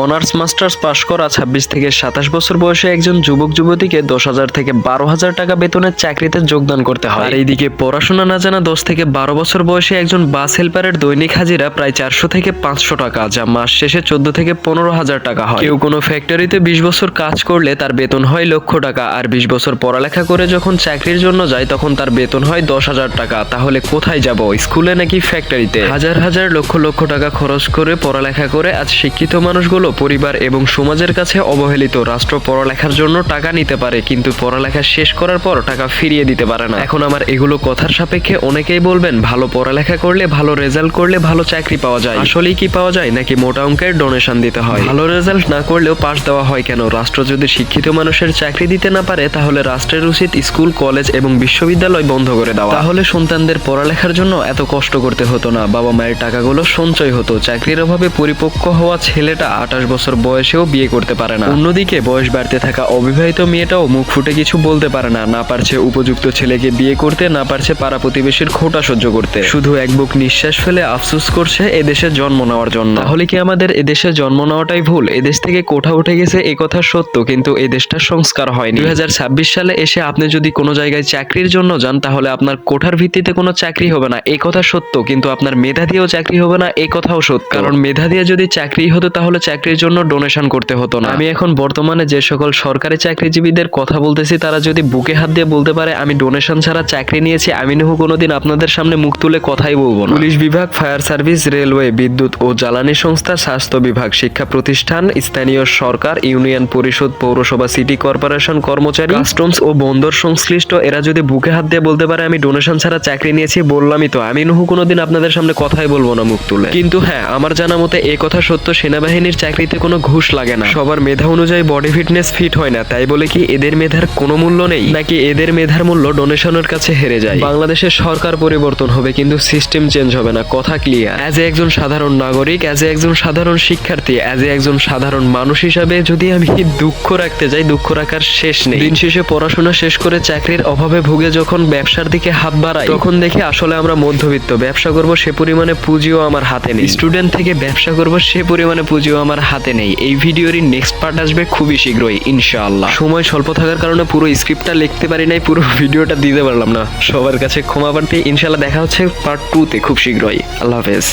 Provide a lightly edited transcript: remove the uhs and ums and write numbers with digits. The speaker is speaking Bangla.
অনার্স মাস্টার্স পাশ করা 26 থেকে 27 বছর বয়সে একজন যুবক যুবতীকে 10,000 থেকে 12,000 টাকা বেতনের চাকরিতে যোগদান করতে হয়। আর এইদিকে পড়াশোনা না জানা 10 থেকে 12 বছর বয়সে একজন বাস হেল্পারের দৈনিক হাজিরা প্রায় 400 থেকে 500 টাকা, যা মাস শেষে 14 থেকে 15,000 টাকা হয়। কেউ কোনো ফ্যাক্টরিতে 20 বছর কাজ করলে তার বেতন হয় লক্ষ টাকা, আর 20 বছর পড়ালেখা করে যখন চাকরির জন্য যায় তখন তার বেতন হয় 10,000 টাকা। তাহলে কোথায় যাব, স্কুলে নাকি ফ্যাক্টরিতে? হাজার হাজার লক্ষ লক্ষ টাকা খরচ করে পড়ালেখা করে আজ শিক্ষিত মানুষগুলো পরিবার এবং সমাজের কাছে অবহেলিত। রাষ্ট্র পড়ালেখার জন্য টাকা নিতে পারে, কিন্তু পড়ালেখা শেষ করার পর টাকা ফিরিয়ে দিতে পারে না। এখন আমার এগুলো কথার সাপেক্ষে অনেকেই বলবেন ভালো পড়ালেখা করলে, ভালো রেজাল্ট করলে ভালো চাকরি পাওয়া যায়। আসলেই কি পাওয়া যায়, নাকি মোটা অঙ্কের ডোনেশন দিতে হয়? ভালো রেজাল্ট না করলেও পাস দেওয়া হয় কেন? রাষ্ট্র যদি শিক্ষিত মানুষের চাকরি দিতে না পারে তাহলে রাষ্ট্রের উচিত স্কুল, কলেজ এবং বিশ্ববিদ্যালয় বন্ধ করে দেওয়া। তাহলে সন্তানদের পড়ালেখার জন্য এত কষ্ট করতে হতো না, বাবা মায়ের টাকাগুলো সঞ্চয় হতো। চাকরির অভাবে পরিপক্ক হওয়া ছেলেটা 28 বছর বয়সেও বিয়ে করতে পারে না। অন্যদিকে বয়স বাড়তে থাকা অবিবাহিত মেয়েটাও মুখ ফুটে কিছু বলতে পারে না, না পারছে উপযুক্ত ছেলেকে বিয়ে করতে, না পারছে পাড়া প্রতিবেশীর খোঁটা সহ্য করতে। শুধু এক বুক নিঃশ্বাস ফেলে আফসোস করছে এদেশে জন্ম নেওয়ার জন্য। তাহলে কি আমাদের এদেশে জন্ম নেওয়াটাই ভুল? এদেশ থেকে কোঠা উঠে গেছে এ কথা সত্য, কিন্তু এই দেশটার সংস্কার হয়নি। 2026 সালে এসে আপনি যদি কোনো জায়গায় চাকরির জন্য যান তাহলে আপনার কোঠার ভিত্তিতে কোনো চাকরি হবে না, এই কথা সত্য, কিন্তু আপনার মেধা দিয়েও চাকরি হবে না, এই কথাও সত্য। কারণ মেধা দিয়ে যদি চাকরি হতো তাহলে চাকরির জন্য ডোনেশন করতে হতো না। আমি এখন বর্তমানে যে সকল সরকারি চাকরিজীবীদের কথা বলতেছি তারা যদি বুকে হাত দিয়ে বলতে পারে আমি ডোনেশন ছাড়া চাকরি নিয়েছি, আমি নহু কোনোদিন আপনাদের সামনে মুখ তুলে কথাই বলবো না। পুলিশ বিভাগ, ফায়ার সার্ভিস, রেলওয়ে, বিদ্যুৎ ও জ্বালানি সংস্থা, স্বাস্থ্য বিভাগ, শিক্ষা প্রতিষ্ঠান, স্থানীয় সরকার, ইউনিয়ন পরিষদ, পৌরসভা, সিটি কর্পোরেশন কর্মচারী, কাস্টমস ও বন্দর সংশ্লিষ্ট এরা যদি বুকে হাত দিয়ে বলতে পারে আমি ডোনেশন ছাড়া চাকরি নিয়েছি, বললামই তো আমি নহু কোনোদিন আপনাদের সামনে কথাই বলবো না মুখ তুলে। কিন্তু হ্যাঁ, আমার জানা মতে এই কথা সত্য, সেনাবাহিনীর চাকরিতে কোনো ঘুষ লাগে না। সবার মেধা অনুযায়ী বডি ফিটনেস ফিট হয় না, তাই বলে কি এদের মেধার কোনো মূল্য নেই, নাকি এদের মেধার মূল্য ডোনেশনের কাছে হেরে যায়? বাংলাদেশের সরকার পরিবর্তন হবে কিন্তু সিস্টেম চেঞ্জ হবে না, কথা ক্লিয়ার। অ্যাজ এ একজন সাধারণ নাগরিক, অ্যাজ এ একজন সাধারণ শিক্ষার্থী, অ্যাজ এ একজন সাধারণ মানুষ হিসাবে যদি আমি দুঃখ রাখতে যাই, দুঃখ রাখার শেষ নেই। দিন শেষে পড়াশোনা শেষ করে চাকরির অভাবে ভুগে যখন ব্যবসার দিকে হাত বাড়াই তখন দেখি আসলে আমরা মধ্যবিত্ত। ব্যবসা করব সে পরিমাণে পুঁজিও আমার হাতে নেই, স্টুডেন্ট থেকে ব্যবসা করব সে পরিমাণে পুঁজিও আমার হাতে নেই। এই ভিডিওরই নেক্সট পার্ট আসবে খুবই শীঘ্রই ইনশাআল্লাহ। সময় স্বল্প থাকার কারণে পুরো স্ক্রিপ্টটা লিখতে পারি নাই, পুরো ভিডিওটা দিতে পারলাম না, সবার কাছে ক্ষমা প্রার্থী। ইনশাআল্লাহ দেখা হচ্ছে পার্ট 2 তে খুব শীঘ্রই। আল্লাহ হাফেজ।